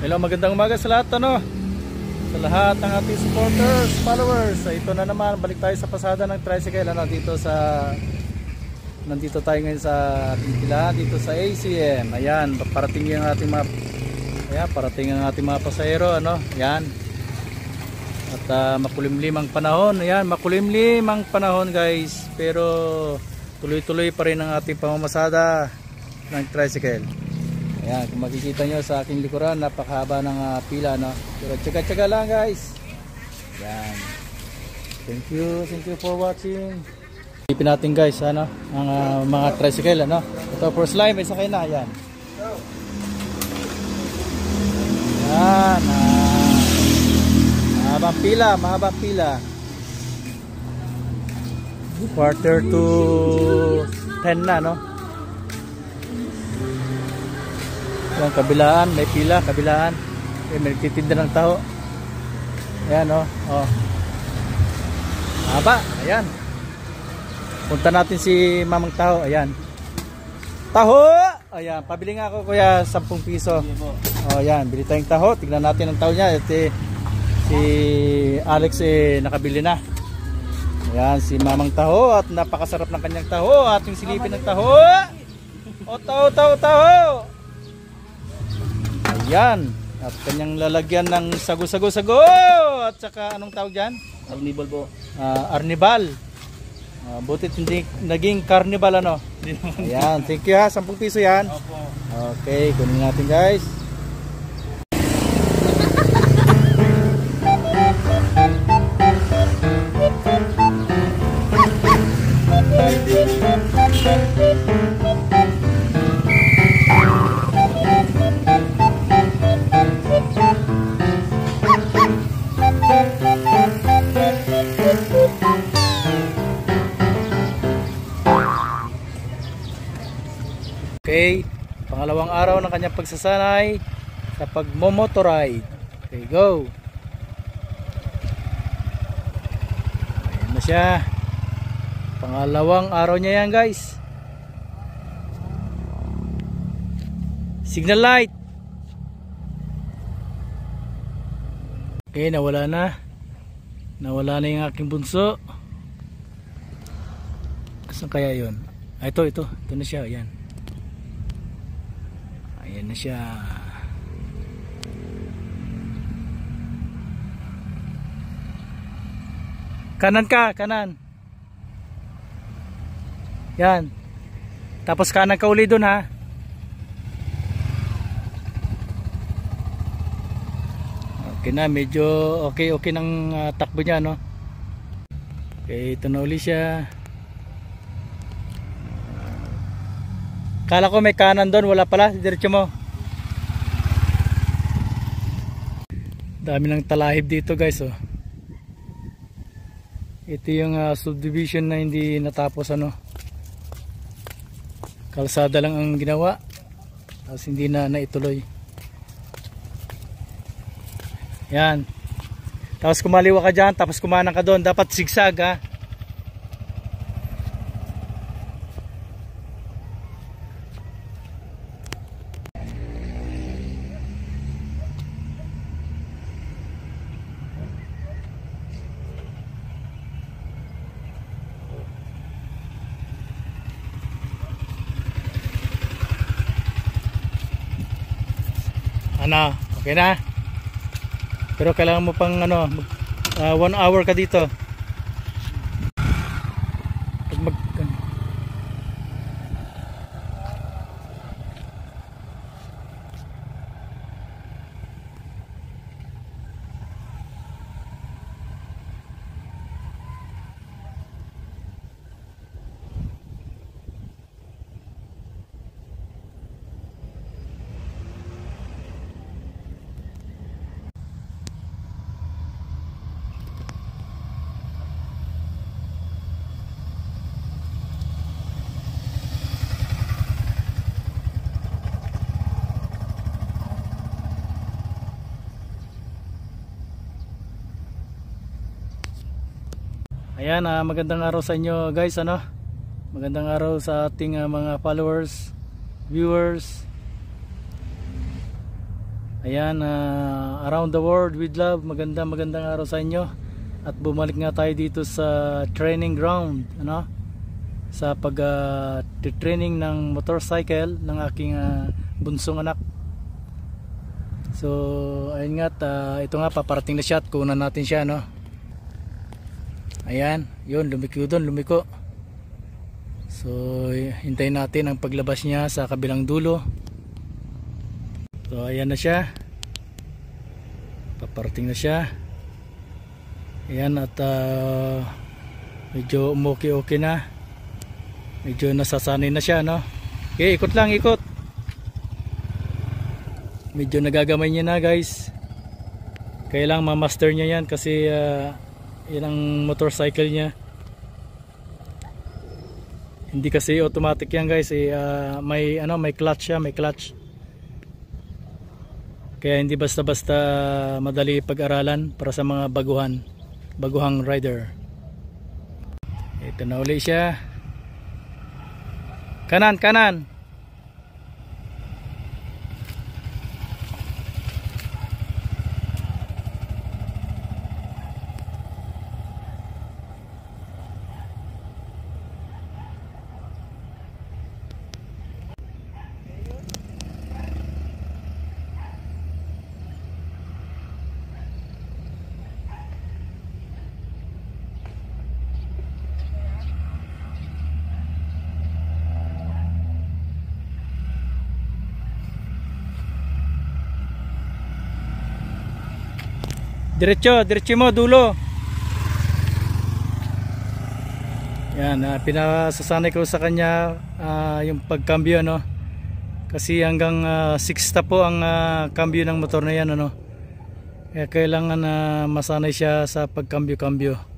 Hello, magandang umaga sa lahat, sa lahat ng ating supporters, followers. Ito na naman, balik tayo sa pasada ng tricycle, nandito tayo ngayon sa Pila, dito sa ACM. Ayan, parating ang ating mga pasahero, Ayan. At makulimlim ang panahon. Ayan, makulimlim ang panahon, guys. Pero tuloy-tuloy pa rin ang ating pamamasada ng tricycle. Ayan, kung makikita nyo sa aking likuran, napakahaba ng pila, Pero tsaga-tsaga lang, guys. Ayan. Thank you for watching. Ipin natin, guys, ang mga tricycle, Ito, first line, may sakay na, ayan. Ayan, mahabang pila. Quarter to 10 na, Yung kabilaan, may pila, kabilaan. May nagtitinda ng taho. Ayan, Haba, ayan. Punta natin si Mamang Taho, ayan. Taho! Ayan, pabili nga ako, kuya, 10 piso. Ayan, bili tayong taho. Tignan natin ang taho niya. Si Alex nakabili na. Ayan, si Mamang Taho. At napakasarap ng kanyang taho. Ating silipin ng taho. Taho! Ayan, at kanyang lalagyan ng sago. At saka anong tawag dyan? Arnibal po. Arnibal. Butit hindi naging carnival, Ayan, thank you, 10 piso yan. Okay, kunin natin, guys. Okay, pangalawang araw ng kanyang pagsasanay sa pagmomotoride. Okay, go. Ayan na siya. Pangalawang araw niya yan, guys. Signal light. Okay, nawala na yung aking bunso. Saan kaya yun? Ito na siya, ayan. Ayan na siya. Kanan. Yan. Tapos kanan ka uli dun, ha. Okay na, medyo okay ng takbo niya, Okay, ito na uli siya. Kala ko may kanan doon, wala pala, diretso mo. Dami ng talahib dito, guys, Ito yung subdivision na hindi natapos, Kalsada lang ang ginawa, tapos hindi na naituloy. Yan. Tapos kumaliwa ka dyan, tapos kumanan ka doon, dapat zigzag, ha. Okay na. Pero kailangan mo pang 1 hour ka dito. Ayan, magandang araw sa inyo, guys, Magandang araw sa ating mga followers, viewers. Ayan, around the world with love. Magandang araw sa inyo. At bumalik nga tayo dito sa training ground, ano? Sa training ng motorcycle ng aking bunsong anak. So, ayun nga, ito nga paparating na siya at kunan natin siya, no? Ayan, yun, lumiko. So, hintayin natin ang paglabas niya sa kabilang dulo. So, ayan na siya. Paparating na siya. Ayan, at medyo okay na. Medyo nasasanay na siya, no? Okay, ikot lang, ikot. Medyo nagagamay niya na, guys. Kailangan ma-master niya yan kasi yan ang motorcycle niya. Hindi kasi automatic yan, guys. May clutch siya, may clutch. Kaya hindi basta-basta madali pag-aralan para sa mga baguhang rider. Ito na uli siya. Kanan. Diretso mo dulo. Yan, pinasasanay ko sa kanya yung pagkambyo, no? Kasi hanggang 6 stop po ang kambyo ng motor na yan, ano? Kaya kailangan masanay siya sa pagkambyo-kambyo.